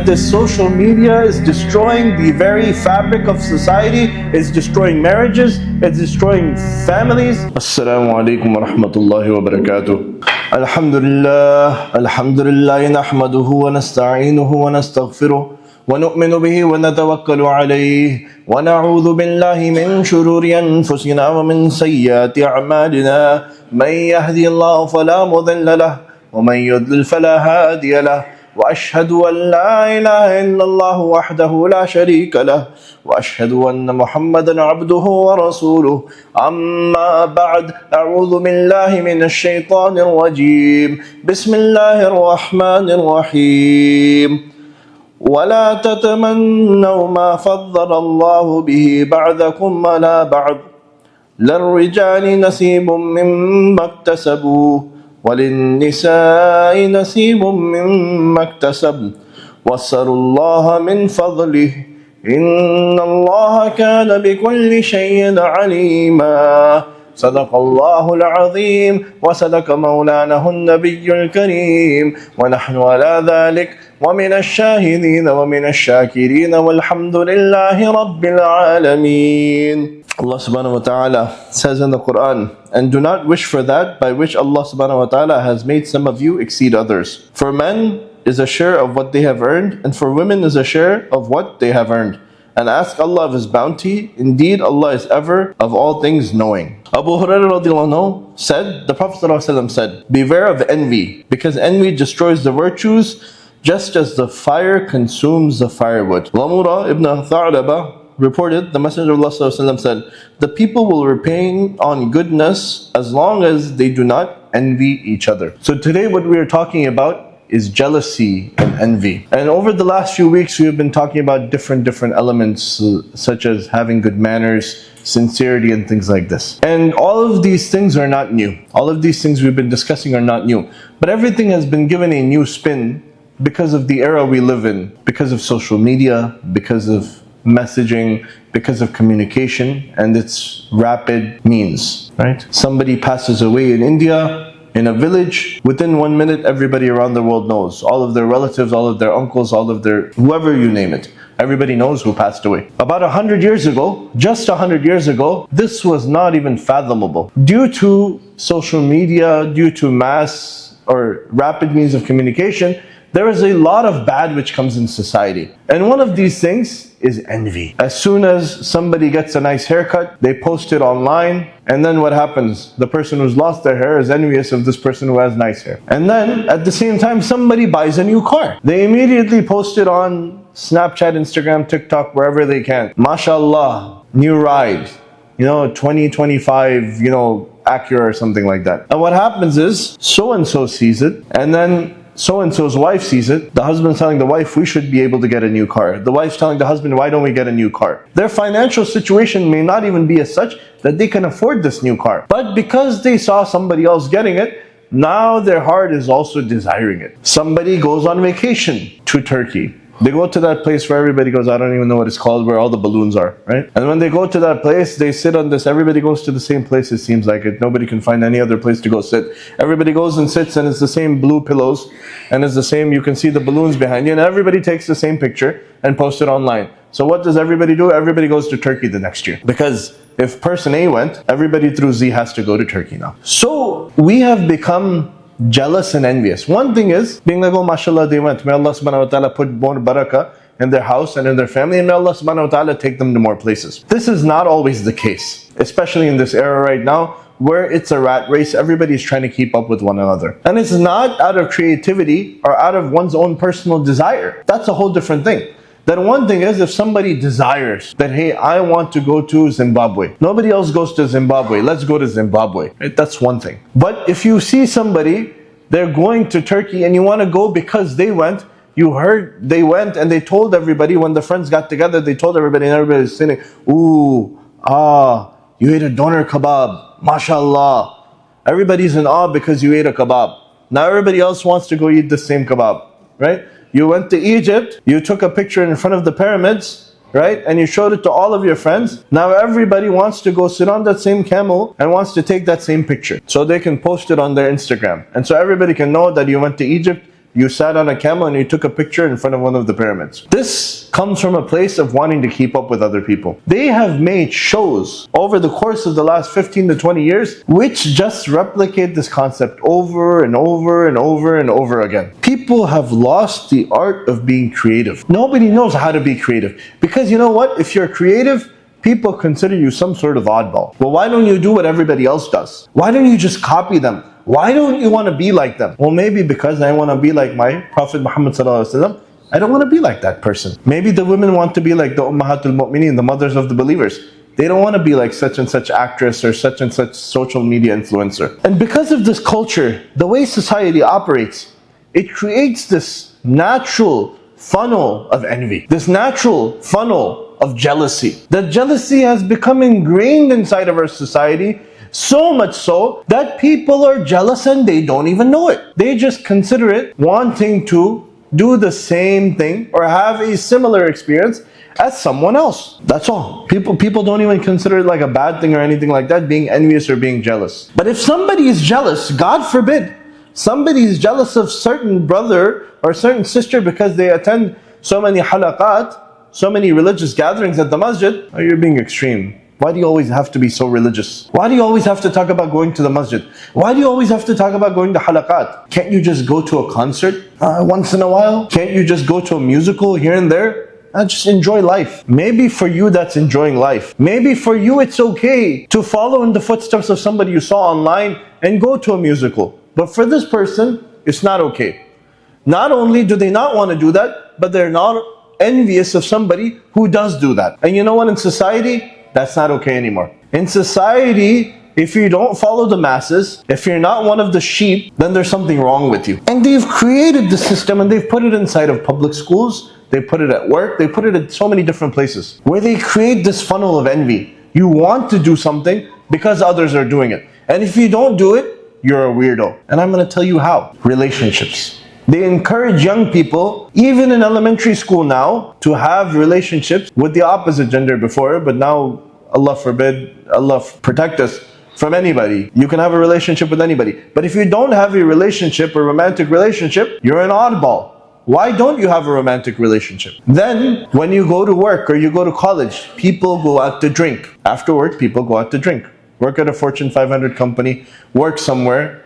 This social media is destroying the very fabric of society, it's destroying marriages, it's destroying families. Assalamu alaikum wa rahmatullahi wa barakatuh. Alhamdulillah, nahmaduhu wa nasta'inuhu wa nastaghfiruh. ونؤمن به ونتوكل عليه ونعوذ بالله من شرور أنفسنا ومن سيئات أعمالنا من يهدي الله فلا مضل له ومن يضلل فلا هادي له وأشهد أن لا إله إلا الله وحده لا شريك له وأشهد أن محمدا عبده ورسوله أما بعد أعوذ بالله من الشيطان الرجيم بسم الله الرحمن الرحيم ولا تتمنوا ما فضل الله به بعضكم على بعض للرجال نصيب مما اكتسبوا وللنساء نصيب مما اكتسبن واسألوا الله من فضله إن الله كان بكل شيء عليما صدق الله العظيم وصدق مولانه النبي الكريم ونحن على ذلك ومن الشاهدين ومن الشاكرين والحمد لله رب العالمين. Allah subhanahu wa ta'ala says in the Quran, and do not wish for that by which Allah subhanahu wa ta'ala has made some of you exceed others. For men is a share of what they have earned, and for women is a share of what they have earned. And ask Allah of His bounty. Indeed, Allah is ever of all things knowing. Abu Hurairah radiallahu anhu said, the Prophet ﷺ said, beware of envy, because envy destroys the virtues just as the fire consumes the firewood. Lamura ibn Tha'laba reported, the Messenger of Allah ﷺ said, the people will repay on goodness as long as they do not envy each other. So today what we are talking about is jealousy and envy. And over the last few weeks we have been talking about different elements such as having good manners, sincerity and things like this. And all of these things are not new. All of these things we've been discussing are not new. But everything has been given a new spin because of the era we live in, because of social media, because of messaging, because of communication and its rapid means, right? Somebody passes away in India, in a village, within 1 minute everybody around the world knows. All of their relatives, all of their uncles, all of their, whoever you name it. Everybody knows who passed away. About 100 years ago, just 100 years ago, this was not even fathomable. Due to social media, due to mass or rapid means of communication, there is a lot of bad which comes in society. And one of these things is envy. As soon as somebody gets a nice haircut, they post it online, and then what happens? The person who's lost their hair is envious of this person who has nice hair. And then at the same time, somebody buys a new car. They immediately post it on Snapchat, Instagram, TikTok, wherever they can. MashaAllah, new ride, 2025, Acura or something like that. And what happens is, so-and-so sees it, and then so-and-so's wife sees it. The husband's telling the wife, we should be able to get a new car. The wife's telling the husband, why don't we get a new car? Their financial situation may not even be as such that they can afford this new car. But because they saw somebody else getting it, now their heart is also desiring it. Somebody goes on vacation to Turkey. They go to that place where everybody goes, I don't even know what it's called, where all the balloons are, right? And when they go to that place, they sit on this, everybody goes to the same place, it seems like it. Nobody can find any other place to go sit. Everybody goes and sits and it's the same blue pillows and it's the same, you can see the balloons behind you and everybody takes the same picture and posts it online. So what does everybody do? Everybody goes to Turkey the next year. Because if person A went, everybody through Z has to go to Turkey now. So we have become jealous and envious. One thing is being like, oh mashallah, they went. May Allah subhanahu wa ta'ala put more barakah in their house and in their family, and may Allah subhanahu wa ta'ala take them to more places. This is not always the case, especially in this era right now where it's a rat race. Everybody's trying to keep up with one another. And it's not out of creativity or out of one's own personal desire. That's a whole different thing. Then one thing is, if somebody desires that, hey, I want to go to Zimbabwe. Nobody else goes to Zimbabwe. Let's go to Zimbabwe. Right? That's one thing. But if you see somebody, they're going to Turkey and you want to go because they went, you heard they went and they told everybody, when the friends got together, they told everybody and everybody was saying, ooh, you ate a doner kebab, mashallah. Everybody's in awe because you ate a kebab. Now everybody else wants to go eat the same kebab, right? You went to Egypt, you took a picture in front of the pyramids, right? And you showed it to all of your friends. Now everybody wants to go sit on that same camel and wants to take that same picture so they can post it on their Instagram. And so everybody can know that you went to Egypt you sat on a camel and you took a picture in front of one of the pyramids. This comes from a place of wanting to keep up with other people. They have made shows over the course of the last 15 to 20 years which just replicate this concept over and over and over and over again. People have lost the art of being creative. Nobody knows how to be creative. Because you know what? If you're creative, people consider you some sort of oddball. Well, why don't you do what everybody else does? Why don't you just copy them? Why don't you want to be like them? Well, maybe because I want to be like my Prophet Muhammad sallallahu alaihi wasallam. I don't want to be like that person. Maybe the women want to be like the Ummahatul Mu'mineen, the mothers of the believers. They don't want to be like such and such actress or such and such social media influencer. And because of this culture, the way society operates, it creates this natural funnel of envy, this natural funnel of jealousy. That jealousy has become ingrained inside of our society, so much so that people are jealous and they don't even know it. They just consider it wanting to do the same thing or have a similar experience as someone else. That's all. People don't even consider it like a bad thing or anything like that, being envious or being jealous. But if somebody is jealous, God forbid, somebody is jealous of certain brother or certain sister because they attend so many halaqat, so many religious gatherings at the masjid, you're being extreme. Why do you always have to be so religious? Why do you always have to talk about going to the masjid? Why do you always have to talk about going to halaqat? Can't you just go to a concert once in a while? Can't you just go to a musical here and there? And just enjoy life. Maybe for you that's enjoying life. Maybe for you it's okay to follow in the footsteps of somebody you saw online and go to a musical. But for this person, it's not okay. Not only do they not want to do that, but they're not envious of somebody who does do that. And you know what, in society, that's not okay anymore. In society, if you don't follow the masses, if you're not one of the sheep, then there's something wrong with you. And they've created the system and they've put it inside of public schools, they put it at work, they put it in so many different places, where they create this funnel of envy. You want to do something because others are doing it. And if you don't do it, you're a weirdo. And I'm going to tell you how. Relationships. They encourage young people, even in elementary school now, to have relationships with the opposite gender before, but now, Allah forbid, Allah protect us from anybody. You can have a relationship with anybody. But if you don't have a relationship, a romantic relationship, you're an oddball. Why don't you have a romantic relationship? Then, when you go to work or you go to college, people go out to drink. After work, people go out to drink. Work at a Fortune 500 company, work somewhere,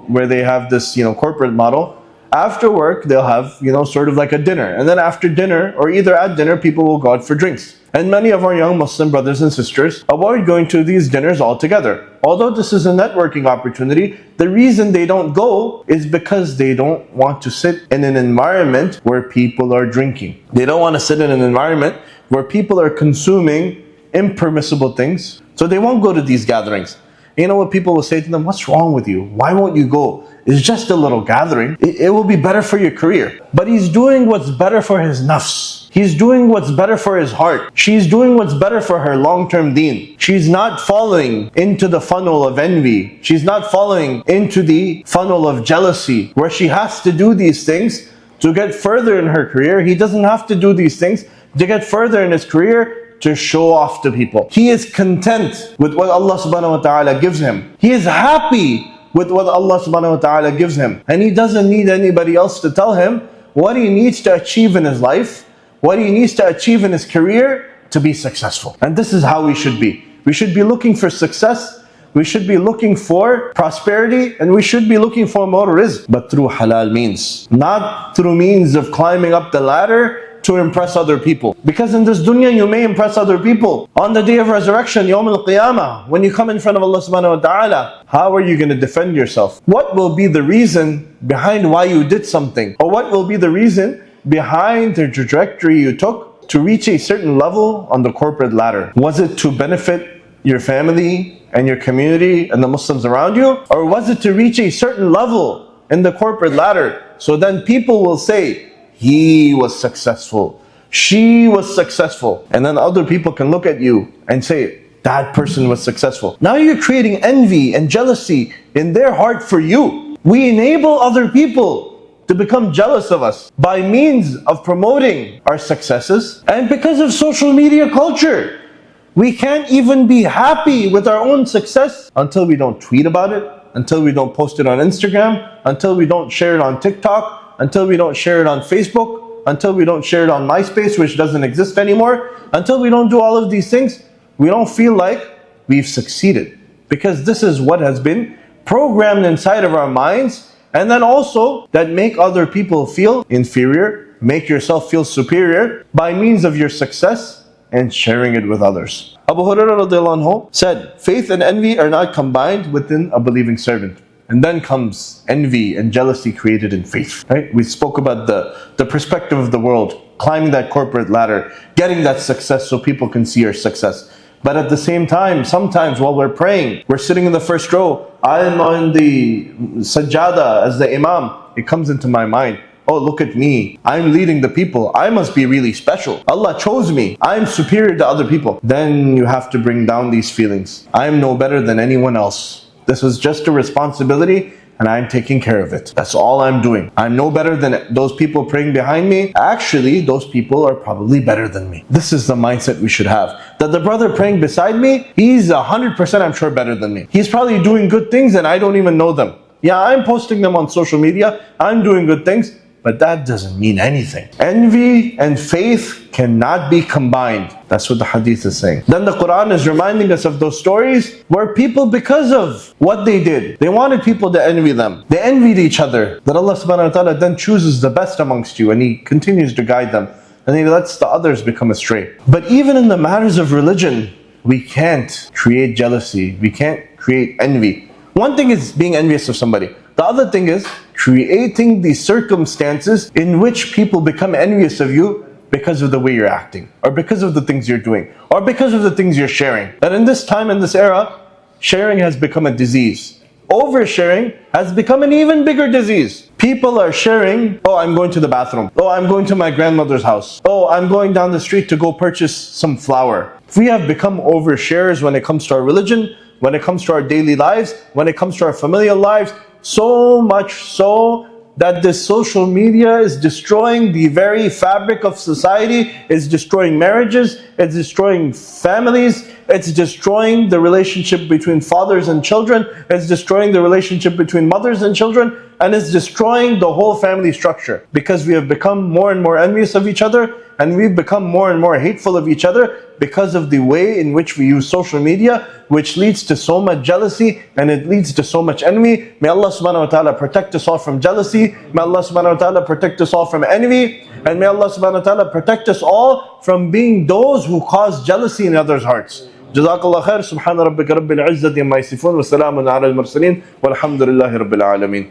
where they have this, corporate model. After work, they'll have, sort of like a dinner. And then after dinner, or either at dinner, people will go out for drinks. And many of our young Muslim brothers and sisters avoid going to these dinners altogether. Although this is a networking opportunity, the reason they don't go is because they don't want to sit in an environment where people are drinking. They don't want to sit in an environment where people are consuming impermissible things. So they won't go to these gatherings. You know what people will say to them? What's wrong with you? Why won't you go? It's just a little gathering. It will be better for your career. But he's doing what's better for his nafs. He's doing what's better for his heart. She's doing what's better for her long-term deen. She's not falling into the funnel of envy. She's not falling into the funnel of jealousy, where she has to do these things to get further in her career. He doesn't have to do these things to get further in his career, to show off to people. He is content with what Allah subhanahu wa ta'ala gives him. He is happy with what Allah subhanahu wa ta'ala gives him. And he doesn't need anybody else to tell him what he needs to achieve in his life, what he needs to achieve in his career to be successful. And this is how we should be. We should be looking for success, we should be looking for prosperity, and we should be looking for more rizq, but through halal means. Not through means of climbing up the ladder to impress other people. Because in this dunya you may impress other people. On the day of resurrection, Yawm al-Qiyamah, when you come in front of Allah subhanahu wa ta'ala, how are you going to defend yourself? What will be the reason behind why you did something? Or what will be the reason behind the trajectory you took to reach a certain level on the corporate ladder? Was it to benefit your family and your community and the Muslims around you? Or was it to reach a certain level in the corporate ladder so then people will say, he was successful, she was successful, and then other people can look at you and say, that person was successful. Now you're creating envy and jealousy in their heart for you. We enable other people to become jealous of us by means of promoting our successes. And because of social media culture, we can't even be happy with our own success until we don't tweet about it, until we don't post it on Instagram, until we don't share it on TikTok, until we don't share it on Facebook, until we don't share it on MySpace, which doesn't exist anymore, until we don't do all of these things, we don't feel like we've succeeded. Because this is what has been programmed inside of our minds, and then also that make other people feel inferior, make yourself feel superior by means of your success and sharing it with others. Abu Hurairah radiallahu anhu said, faith and envy are not combined within a believing servant. And then comes envy and jealousy created in faith. Right? We spoke about the perspective of the world, climbing that corporate ladder, getting that success so people can see our success. But at the same time, sometimes while we're praying, we're sitting in the first row, I'm on the sajjada as the imam, it comes into my mind, oh, look at me, I'm leading the people, I must be really special. Allah chose me, I'm superior to other people. Then you have to bring down these feelings. I'm no better than anyone else. This is just a responsibility and I'm taking care of it. That's all I'm doing. I'm no better than those people praying behind me. Actually, those people are probably better than me. This is the mindset we should have. That the brother praying beside me, he's 100% I'm sure better than me. He's probably doing good things and I don't even know them. Yeah, I'm posting them on social media, I'm doing good things, but that doesn't mean anything. Envy and faith cannot be combined. That's what the hadith is saying. Then the Quran is reminding us of those stories where people, because of what they did, they wanted people to envy them. They envied each other. That Allah subhanahu wa ta'ala then chooses the best amongst you and He continues to guide them. And He lets the others become astray. But even in the matters of religion, we can't create jealousy. We can't create envy. One thing is being envious of somebody. The other thing is creating the circumstances in which people become envious of you because of the way you're acting, or because of the things you're doing, or because of the things you're sharing. That in this time, in this era, sharing has become a disease. Oversharing has become an even bigger disease. People are sharing, oh, I'm going to the bathroom. Oh, I'm going to my grandmother's house. Oh, I'm going down the street to go purchase some flour. We have become oversharers when it comes to our religion, when it comes to our daily lives, when it comes to our familial lives, so much so that this social media is destroying the very fabric of society, it's destroying marriages, it's destroying families, it's destroying the relationship between fathers and children, it's destroying the relationship between mothers and children, and it's destroying the whole family structure. Because we have become more and more envious of each other, and we've become more and more hateful of each other because of the way in which we use social media, which leads to so much jealousy and it leads to so much envy. May Allah subhanahu wa ta'ala protect us all from jealousy. May Allah subhanahu wa ta'ala protect us all from envy. And may Allah subhanahu wa ta'ala protect us all from being those who cause jealousy in others' hearts. Jazakallah khair. Subhana rabbika rabbil izzati amma yasifun. Wa salamun ala al-mursaleen. Walhamdulillahi rabbil alameen.